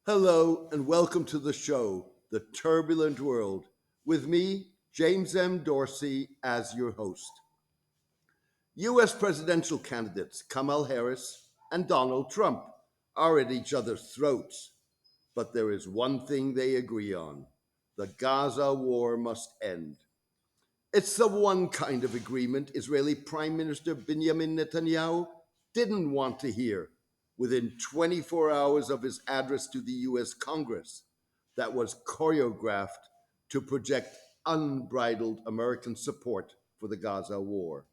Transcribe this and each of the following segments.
Hello and welcome to the show, The Turbulent World, with me, James M. Dorsey, as your host. U.S. presidential candidates Kamala Harris and Donald Trump are at each other's throats, but there is one thing they agree on: the Gaza war must end. It's the one kind of agreement Israeli Prime Minister Binyamin Netanyahu didn't want to hear within 24 hours of his address to the US Congress that was choreographed to project unbridled American support for the Gaza war.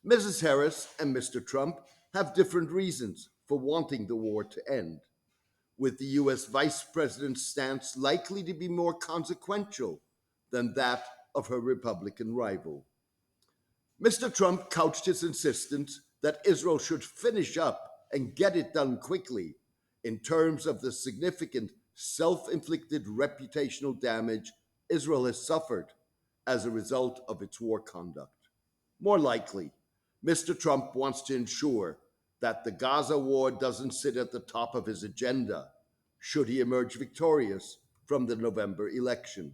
Mrs. Harris and Mr. Trump have different reasons for wanting the war to end, with the US Vice President's stance likely to be more consequential than that of her Republican rival. Mr. Trump couched his insistence that Israel should finish up and get it done quickly in terms of the significant self inflicted reputational damage Israel has suffered as a result of its war conduct. More likely, Mr. Trump wants to ensure that the Gaza war doesn't sit at the top of his agenda should he emerge victorious from the November election.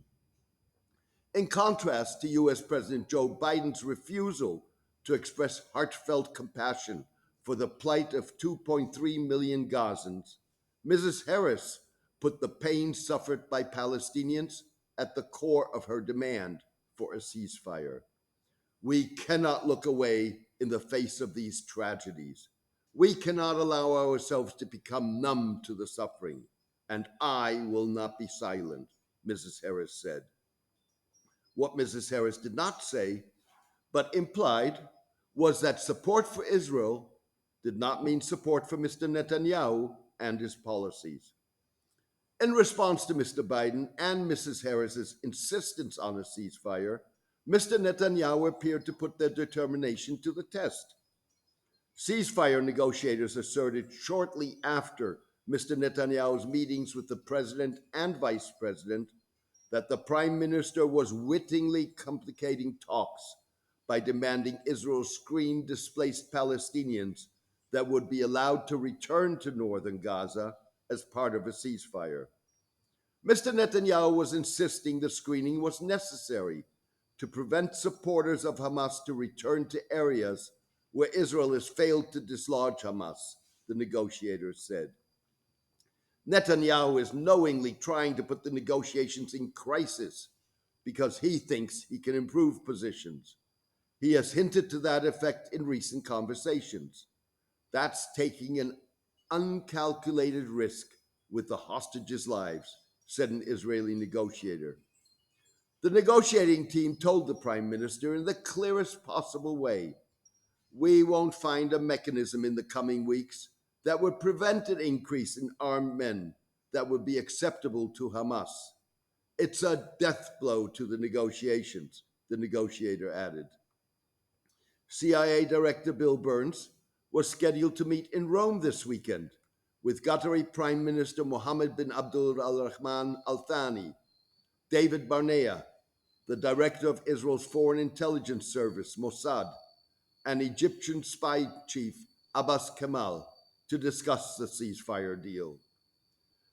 In contrast to US President Joe Biden's refusal to express heartfelt compassion for the plight of 2.3 million Gazans, Mrs. Harris put the pain suffered by Palestinians at the core of her demand for a ceasefire. We cannot look away in the face of these tragedies. We cannot allow ourselves to become numb to the suffering, and I will not be silent, Mrs. Harris said. What Mrs. Harris did not say, but implied, was that support for Israel did not mean support for Mr. Netanyahu and his policies. In response to Mr. Biden and Mrs. Harris's insistence on a ceasefire, Mr. Netanyahu appeared to put their determination to the test. Ceasefire negotiators asserted shortly after Mr. Netanyahu's meetings with the president and vice president that the prime minister was wittingly complicating talks by demanding Israel screen displaced Palestinians that would be allowed to return to northern Gaza as part of a ceasefire. Mr. Netanyahu was insisting the screening was necessary to prevent supporters of Hamas to return to areas where Israel has failed to dislodge Hamas, the negotiators said. Netanyahu is knowingly trying to put the negotiations in crisis because he thinks he can improve positions. He has hinted to that effect in recent conversations. That's taking an uncalculated risk with the hostages' lives, said an Israeli negotiator. The negotiating team told the prime minister in the clearest possible way, "We won't find a mechanism in the coming weeks that would prevent an increase in armed men that would be acceptable to Hamas. It's a death blow to the negotiations," the negotiator added. CIA Director Bill Burns was scheduled to meet in Rome this weekend with Qatari Prime Minister Mohammed bin Abdul Rahman Al Thani, David Barnea, the director of Israel's Foreign Intelligence Service, Mossad, and Egyptian spy chief Abbas Kamal to discuss the ceasefire deal.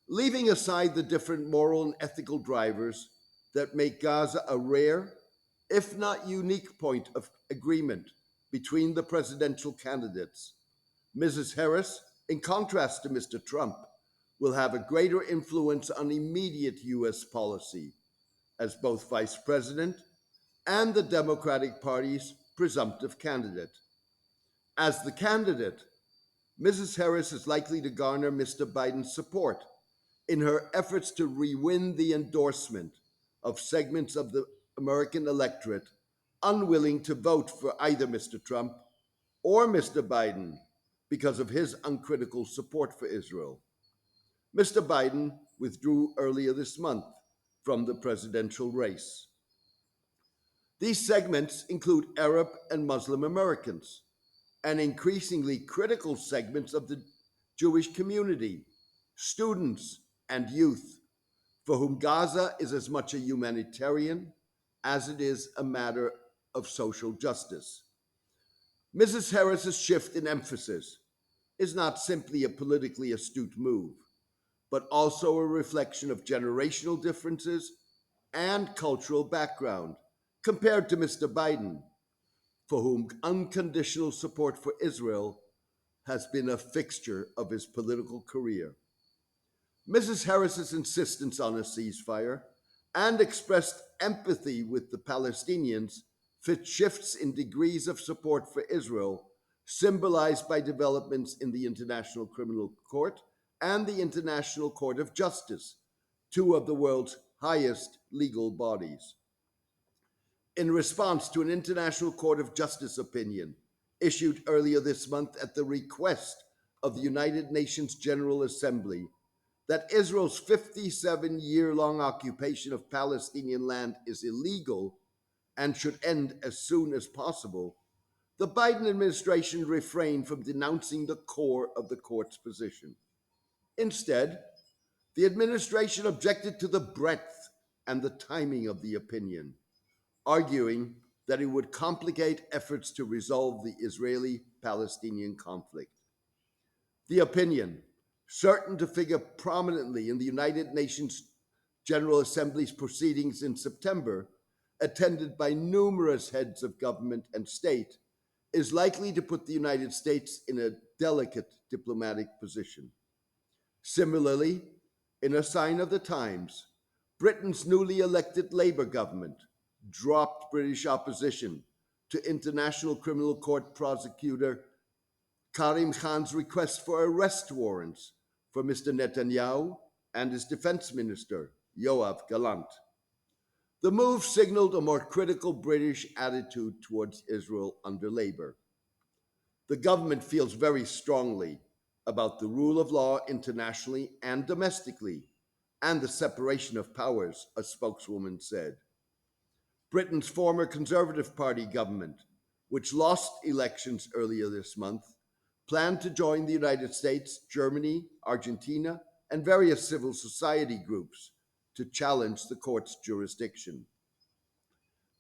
Leaving aside the different moral and ethical drivers that make Gaza a rare, if not unique, point of agreement between the presidential candidates, Mrs. Harris, in contrast to Mr. Trump, will have a greater influence on immediate US policy as both vice president and the Democratic Party's presumptive candidate. As the candidate, Mrs. Harris is likely to garner Mr. Biden's support in her efforts to re-win the endorsement of segments of the American electorate unwilling to vote for either Mr. Trump or Mr. Biden because of his uncritical support for Israel. Mr. Biden withdrew earlier this month from the presidential race. These segments include Arab and Muslim Americans, and increasingly critical segments of the Jewish community, students, and youth, for whom Gaza is as much a humanitarian as it is a matter of social justice. Mrs. Harris's shift in emphasis is not simply a politically astute move, but also a reflection of generational differences and cultural background compared to Mr. Biden, for whom unconditional support for Israel has been a fixture of his political career. Mrs. Harris's insistence on a ceasefire and expressed empathy with the Palestinians fit shifts in degrees of support for Israel, symbolized by developments in the International Criminal Court and the International Court of Justice, two of the world's highest legal bodies. In response to an International Court of Justice opinion issued earlier this month at the request of the United Nations General Assembly, that Israel's 57-year-long occupation of Palestinian land is illegal and should end as soon as possible, the Biden administration refrained from denouncing the core of the court's position. Instead, the administration objected to the breadth and the timing of the opinion, arguing that it would complicate efforts to resolve the Israeli Palestinian conflict. The opinion, certain to figure prominently in the United Nations General Assembly's proceedings in September, attended by numerous heads of government and state, is likely to put the United States in a delicate diplomatic position. Similarly, in a sign of the times, Britain's newly elected Labour government dropped British opposition to International Criminal Court prosecutor Karim Khan's request for arrest warrants for Mr. Netanyahu and his defense minister, Yoav Gallant. The move signaled a more critical British attitude towards Israel under Labour. The government feels very strongly about the rule of law internationally and domestically, and the separation of powers, a spokeswoman said. Britain's former Conservative Party government, which lost elections earlier this month, planned to join the United States, Germany, Argentina, and various civil society groups to challenge the court's jurisdiction.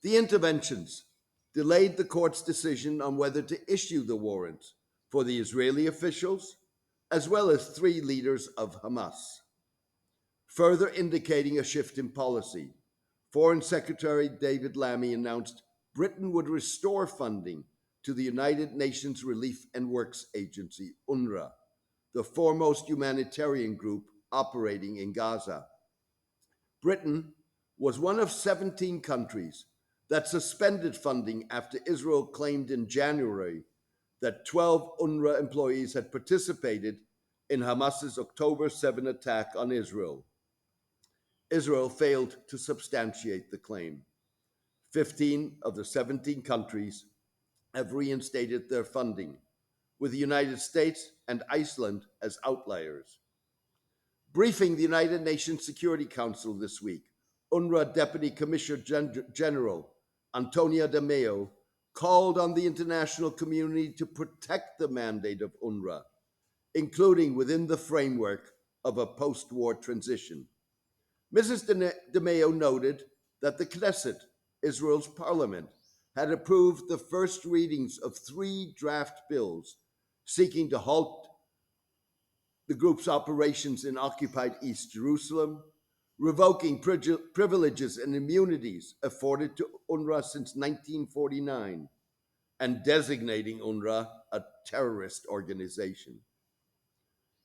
The interventions delayed the court's decision on whether to issue the warrants for the Israeli officials, as well as three leaders of Hamas. Further indicating a shift in policy, Foreign Secretary David Lammy announced Britain would restore funding to the United Nations Relief and Works Agency, UNRWA, the foremost humanitarian group operating in Gaza. Britain was one of 17 countries that suspended funding after Israel claimed in January that 12 UNRWA employees had participated in Hamas's October 7 attack on Israel. Israel failed to substantiate the claim. 15 of the 17 countries have reinstated their funding, with the United States and Iceland as outliers. Briefing the United Nations Security Council this week, UNRWA Deputy Commissioner General Antonio de Mayo called on the international community to protect the mandate of UNRWA, including within the framework of a post-war transition. Mrs. de Mayo noted that the Knesset, Israel's parliament, had approved the first readings of three draft bills seeking to halt the group's operations in occupied East Jerusalem, revoking privileges and immunities afforded to UNRWA since 1949, and designating UNRWA a terrorist organization.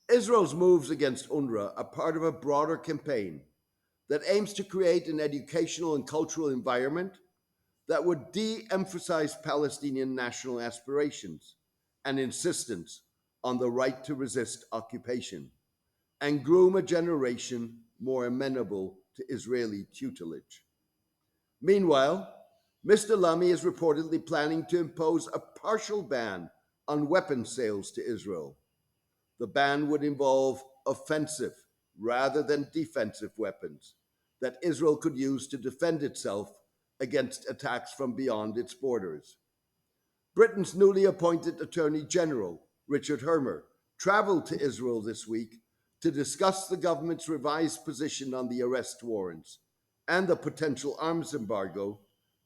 Israel's moves against UNRWA are part of a broader campaign that aims to create an educational and cultural environment that would de-emphasize Palestinian national aspirations and insistence on the right to resist occupation, and groom a generation more amenable to Israeli tutelage. Meanwhile, Mr. Lamy is reportedly planning to impose a partial ban on weapons sales to Israel. The ban would involve offensive rather than defensive weapons that Israel could use to defend itself against attacks from beyond its borders. Britain's newly appointed Attorney General, Richard Hermer, traveled to Israel this week to discuss the government's revised position on the arrest warrants and the potential arms embargo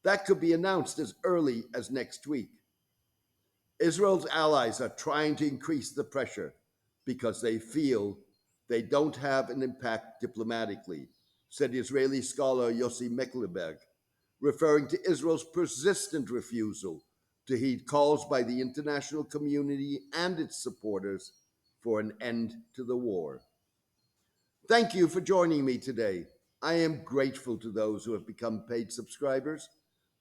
that could be announced as early as next week. Israel's allies are trying to increase the pressure because they feel They don't have an impact diplomatically, said Israeli scholar Yossi Mecklenberg, referring to Israel's persistent refusal to heed calls by the international community and its supporters for an end to the war. Thank you for joining me today. I am grateful to those who have become paid subscribers.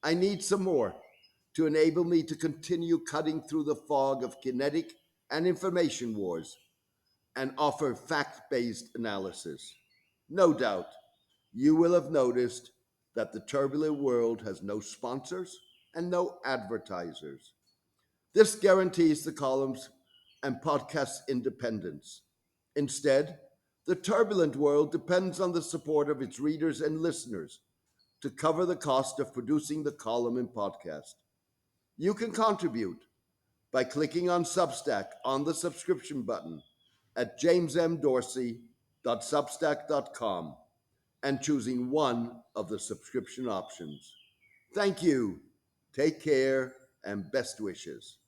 I need some more to enable me to continue cutting through the fog of kinetic and information wars and offer fact based analysis. No doubt, you will have noticed that the turbulent world has no sponsors and no advertisers. This guarantees the columns and podcast's independence. Instead, the turbulent world depends on the support of its readers and listeners to cover the cost of producing the column and podcast. You can contribute by clicking on Substack on the subscription button at jamesmdorsey.substack.com and choosing one of the subscription options. Thank you. Take care and best wishes.